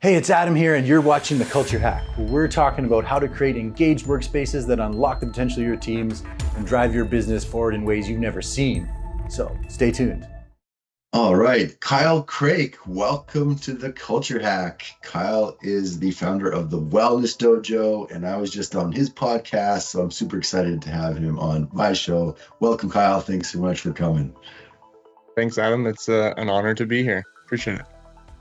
Hey, it's Adam here, and you're watching The Culture Hack, where we're talking about how to create engaged workspaces that unlock the potential of your teams and drive your business forward in ways you've never seen. So stay tuned. All right, Kyle Craik, welcome to The Culture Hack. Kyle is the founder of the Wellness Dojo, and I was just on his podcast, so I'm super excited to have him on my show. Welcome, Kyle. Thanks so much for coming. Thanks, Adam. It's an honor to be here. Appreciate it.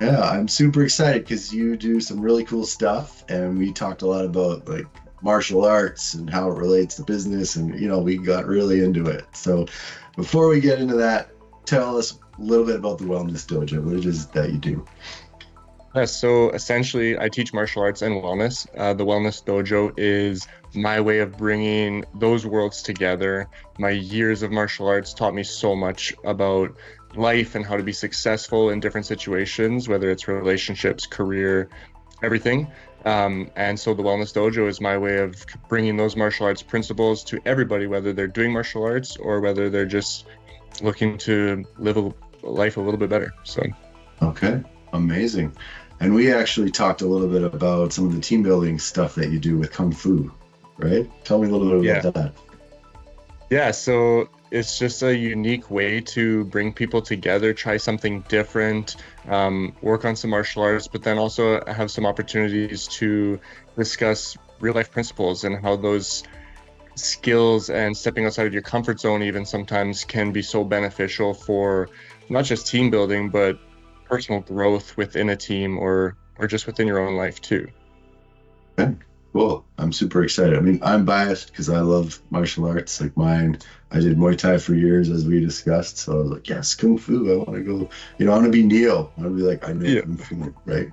Yeah, I'm super excited because you do some really cool stuff, and we talked a lot about like martial arts and how it relates to business, and we got really into it. So before we get into that, tell us a little bit about the Wellness Dojo. What it is that you do? Yeah, so essentially, I teach martial arts and wellness. The Wellness Dojo is my way of bringing those worlds together. My years of martial arts taught me so much about life and how to be successful in different situations, whether it's relationships, career, everything. And so the Wellness Dojo is my way of bringing those martial arts principles to everybody, whether they're doing martial arts or whether they're just looking to live a life a little bit better. So, okay, amazing. And we actually talked a little bit about some of the team building stuff that you do with Kung Fu, right? Tell me a little bit about that. Yeah, so it's just a unique way to bring people together, try something different, work on some martial arts, but then also have some opportunities to discuss real life principles and how those skills and stepping outside of your comfort zone even sometimes can be so beneficial for not just team building, but personal growth within a team or just within your own life too. Okay, cool. I'm super excited. I mean, I'm biased because I love martial arts like mine. I did Muay Thai for years, as we discussed. So I was like, yes, Kung Fu. I want to go, I want to be Neo. I want to be like, I know Kung Fu, right?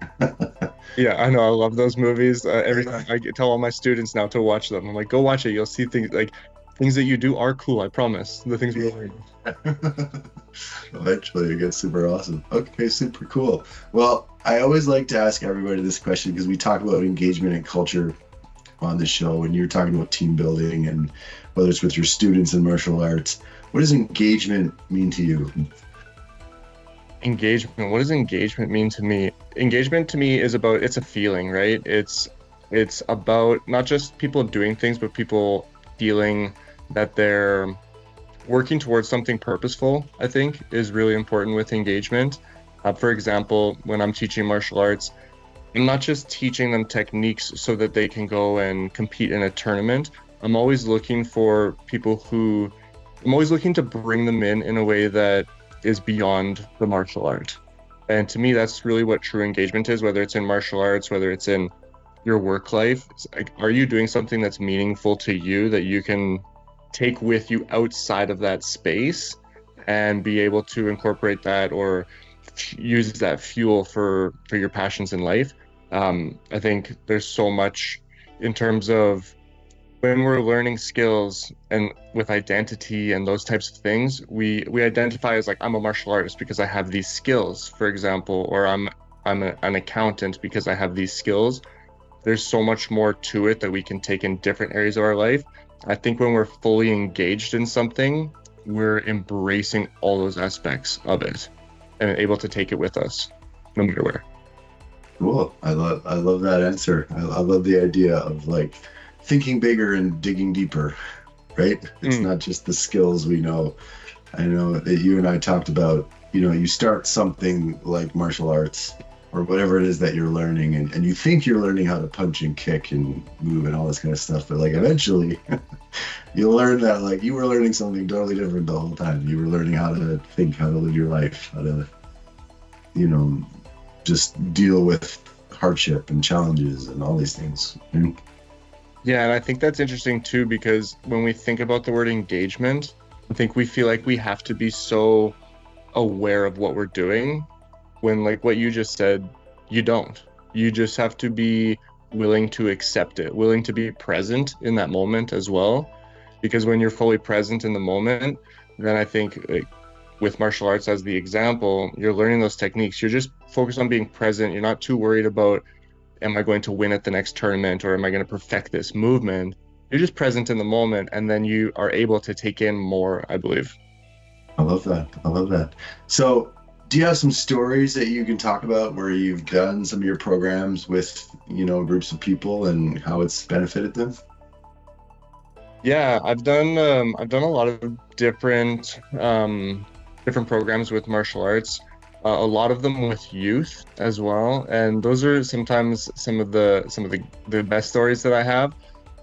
Yeah, I know. I love those movies. Every time I tell all my students now to watch them. I'm like, go watch it. You'll see things that you do are cool. I promise. The things we're learning. Eventually, it gets super awesome. Okay, super cool. Well, I always like to ask everybody this question because we talk about engagement and culture on the show, and you're talking about team building and whether it's with your students in martial arts. What does engagement mean to you? Engagement. What does engagement mean to me? Engagement to me is it's a feeling, right? It's about not just people doing things, but people feeling that they're working towards something purposeful, I think, is really important with engagement. For example, when I'm teaching martial arts, I'm not just teaching them techniques so that they can go and compete in a tournament. I'm always looking to bring them in a way that is beyond the martial art. And to me, that's really what true engagement is, whether it's in martial arts, whether it's in your work life. It's like, are you doing something that's meaningful to you that you can take with you outside of that space and be able to incorporate that or use that fuel for your passions in life? I think there's so much in terms of when we're learning skills and with identity and those types of things, we identify as like, I'm a martial artist because I have these skills, for example, or I'm an accountant because I have these skills. There's so much more to it that we can take in different areas of our life. I think when we're fully engaged in something, we're embracing all those aspects of it and able to take it with us no matter where. Cool. I love that answer. I love the idea of like thinking bigger and digging deeper, right? It's not just the skills we know. I know that you and I talked about, you start something like martial arts or whatever it is that you're learning, and you think you're learning how to punch and kick and move and all this kind of stuff, but like eventually you'll learn that like you were learning something totally different the whole time. You were learning how to think, how to live your life, how to, just deal with hardship and challenges and all these things. Yeah, and I think that's interesting too, because when we think about the word engagement, I think we feel like we have to be so aware of what we're doing when, like what you just said, you don't. You just have to be willing to accept it, willing to be present in that moment as well. Because when you're fully present in the moment, then I think with martial arts as the example, you're learning those techniques. You're just focused on being present. You're not too worried about, am I going to win at the next tournament or am I going to perfect this movement? You're just present in the moment, and then you are able to take in more, I believe. I love that. So Do you have some stories that you can talk about where you've done some of your programs with, groups of people and how it's benefited them? Yeah, I've done a lot of different programs with martial arts. A lot of them with youth as well, and those are sometimes some of the best stories that I have.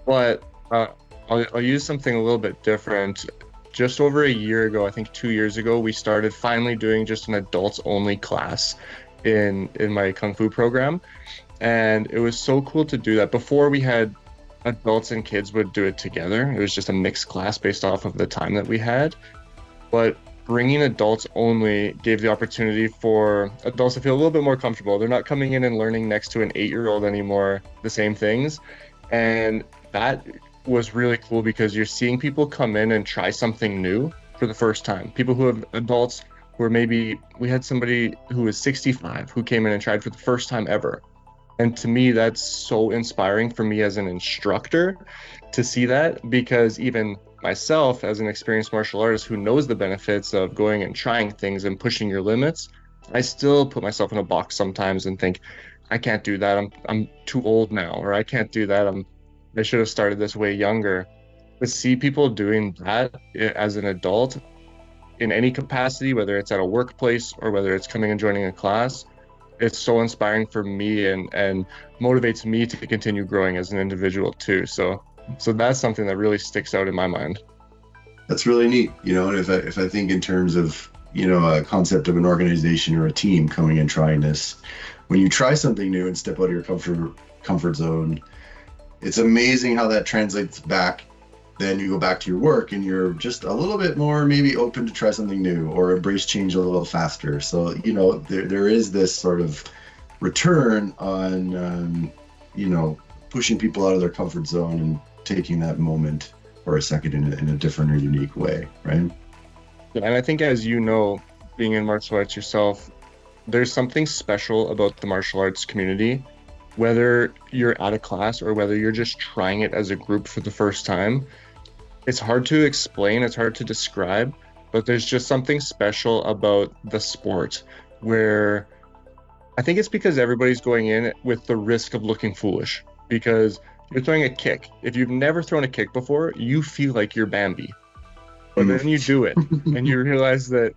But I'll use something a little bit different. Just over a year ago, I think 2 years ago, we started finally doing just an adults only class in my Kung Fu program. And it was so cool to do that. Before we had adults and kids would do it together. It was just a mixed class based off of the time that we had. But bringing adults only gave the opportunity for adults to feel a little bit more comfortable. They're not coming in and learning next to an 8-year-old anymore, the same things. And that was really cool because you're seeing people come in and try something new for the first time. People who have adults who are maybe, we had somebody who was 65 who came in and tried for the first time ever. And to me, that's so inspiring for me as an instructor to see that, because even myself as an experienced martial artist who knows the benefits of going and trying things and pushing your limits, I still put myself in a box sometimes and think, I can't do that. I'm too old now, or I can't do that. I should have started this way younger. But see people doing that as an adult in any capacity, whether it's at a workplace or whether it's coming and joining a class, it's so inspiring for me and motivates me to continue growing as an individual too. So that's something that really sticks out in my mind. That's really neat. And if I think in terms of, a concept of an organization or a team coming and trying this, when you try something new and step out of your comfort zone, it's amazing how that translates back. Then you go back to your work and you're just a little bit more maybe open to try something new or embrace change a little faster. So, there is this sort of return on, pushing people out of their comfort zone and taking that moment for a second in a different or unique way, right? And I think, as you know, being in martial arts yourself, there's something special about the martial arts community, whether you're at a class or whether you're just trying it as a group for the first time. It's hard to explain, it's hard to describe, but there's just something special about the sport where I think it's because everybody's going in with the risk of looking foolish, because you're throwing a kick. If you've never thrown a kick before, you feel like you're Bambi. But then you do it and you realize that,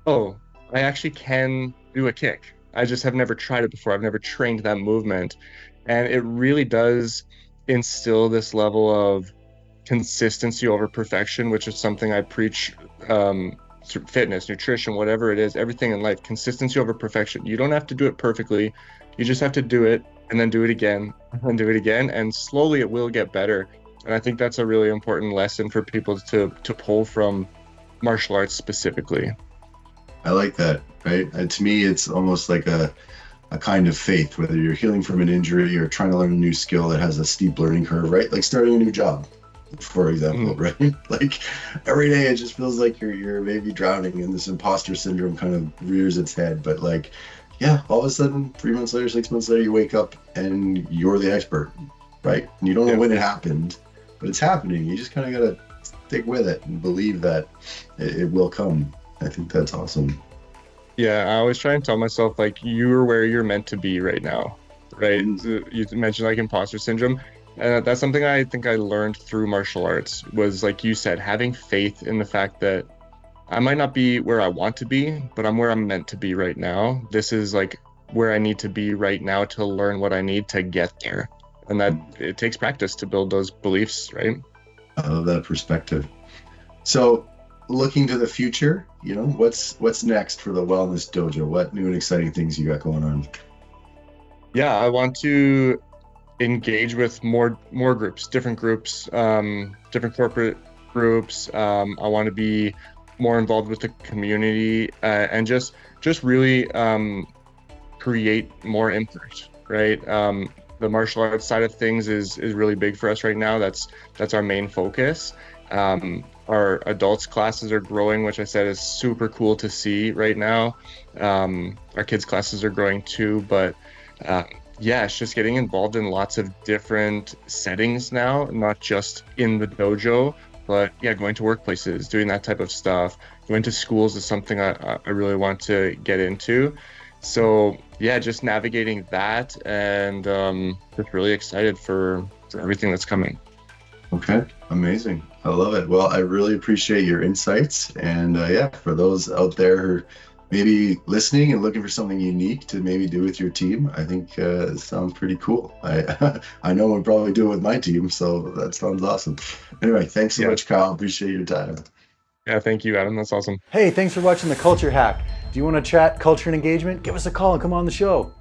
oh, I actually can do a kick. I just have never tried it before. I've never trained that movement. And it really does instill this level of consistency over perfection, which is something I preach through fitness, nutrition, whatever it is, everything in life, consistency over perfection. You don't have to do it perfectly. You just have to do it and then do it again and do it again. And slowly it will get better. And I think that's a really important lesson for people to pull from martial arts specifically. I like that, right? And to me, it's almost like a kind of faith, whether you're healing from an injury or trying to learn a new skill that has a steep learning curve, right? Like starting a new job, for example, right? Like every day it just feels like you're maybe drowning and this imposter syndrome kind of rears its head. But like, yeah, all of a sudden, 3 months later, 6 months later, you wake up and you're the expert, right? And you don't know when it happened, but it's happening. You just kind of got to stick with it and believe that it will come. I think that's awesome. Yeah, I always try and tell myself, like, you're where you're meant to be right now, right? You mentioned like imposter syndrome. And that's something I think I learned through martial arts was, like you said, having faith in the fact that I might not be where I want to be, but I'm where I'm meant to be right now. This is like where I need to be right now to learn what I need to get there. And that it takes practice to build those beliefs, right? I love that perspective. So looking to the future, what's next for the Wellness Dojo? What new and exciting things you got going on? Yeah, I want to engage with more groups, different corporate groups. I want to be more involved with the community and just really create more impact, right? The martial arts side of things is really big for us right now. That's our main focus. Our adults classes are growing, which I said is super cool to see right now. Our kids classes are growing too, but it's just getting involved in lots of different settings now, not just in the dojo, But yeah, going to workplaces, doing that type of stuff, going to schools is something I really want to get into. So yeah, just navigating that, and just really excited for everything that's coming. Okay, amazing. I love it. Well, I really appreciate your insights. And yeah, for those out there who are maybe listening and looking for something unique to maybe do with your team, I think it sounds pretty cool. I know I'll probably do it with my team, so that sounds awesome. Anyway, thanks so much, Kyle. Appreciate your time. Yeah, thank you, Adam. That's awesome. Hey, thanks for watching The Culture Hack. Do you want to chat culture and engagement? Give us a call and come on the show.